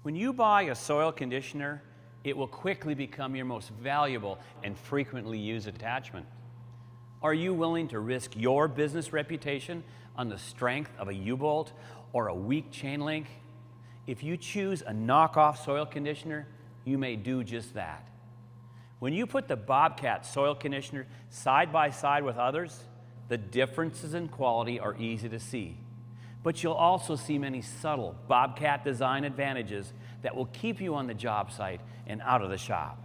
When you buy a soil conditioner, it will quickly become your most valuable and frequently used attachment. Are you willing to risk your business reputation on the strength of a U-bolt or a weak chain link? If you choose a knockoff soil conditioner, you may do just that. When you put the Bobcat soil conditioner side by side with others, the differences in quality are easy to see. But you'll also see many subtle Bobcat design advantages that will keep you on the job site and out of the shop.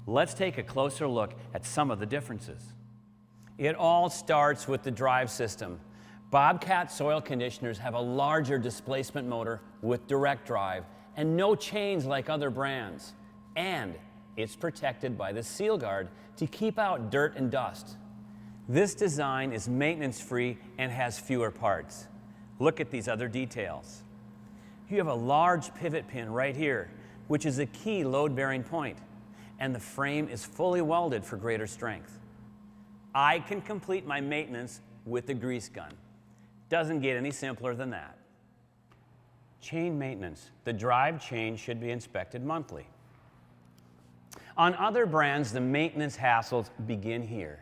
Let's take a closer look at some of the differences. It all starts with the drive system. Bobcat soil conditioners have a larger displacement motor with direct drive and no chains like other brands. And it's protected by the seal guard to keep out dirt and dust. This design is maintenance-free and has fewer parts. Look at these other details. You have a large pivot pin right here, which is a key load-bearing point, and the frame is fully welded for greater strength. I can complete my maintenance with the grease gun. Doesn't get any simpler than that. Chain maintenance. The drive chain should be inspected monthly. On other brands, the maintenance hassles begin here.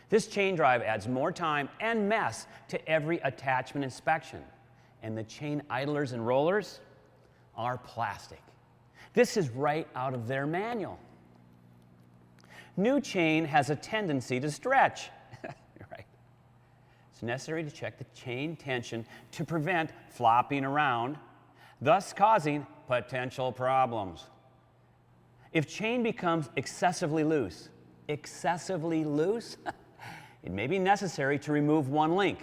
This chain drive adds more time and mess to every attachment inspection. And the chain idlers and rollers are plastic. This is right out of their manual. New chain has a tendency to stretch. Right. It's necessary to check the chain tension to prevent flopping around, thus causing potential problems. If chain becomes excessively loose, it may be necessary to remove one link.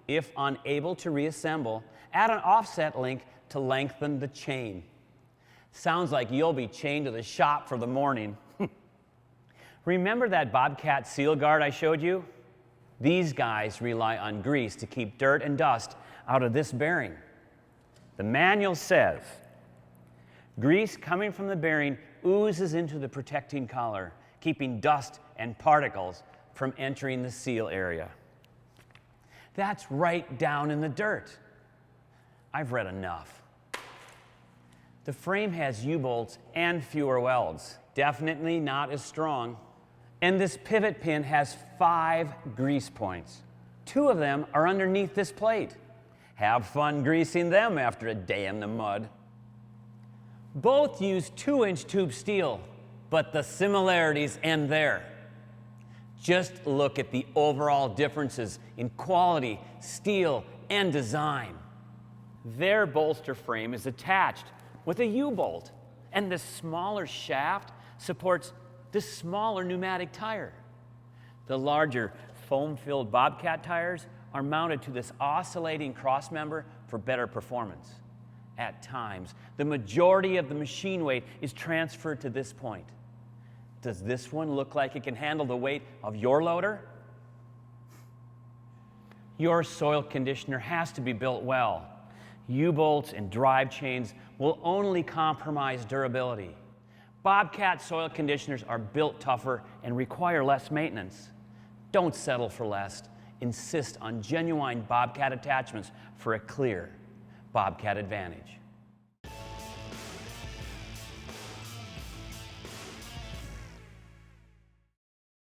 If unable to reassemble, add an offset link to lengthen the chain. Sounds like you'll be chained to the shop for the morning. Remember that Bobcat seal guard I showed you? These guys rely on grease to keep dirt and dust out of this bearing. The manual says, grease coming from the bearing oozes into the protecting collar, keeping dust and particles from entering the seal area. That's right down in the dirt. I've read enough. The frame has U-bolts and fewer welds, definitely not as strong. And this pivot pin has 5 grease points. 2 of them are underneath this plate. Have fun greasing them after a day in the mud. Both use 2-inch tube steel, but the similarities end there. Just look at the overall differences in quality, steel, and design. Their bolster frame is attached with a U-bolt, and the smaller shaft supports the smaller pneumatic tire. The larger foam-filled Bobcat tires are mounted to this oscillating crossmember for better performance. At times, the majority of the machine weight is transferred to this point. Does this one look like it can handle the weight of your loader? Your soil conditioner has to be built well. U-bolts and drive chains will only compromise durability. Bobcat soil conditioners are built tougher and require less maintenance. Don't settle for less. Insist on genuine Bobcat attachments for a clear Bobcat advantage.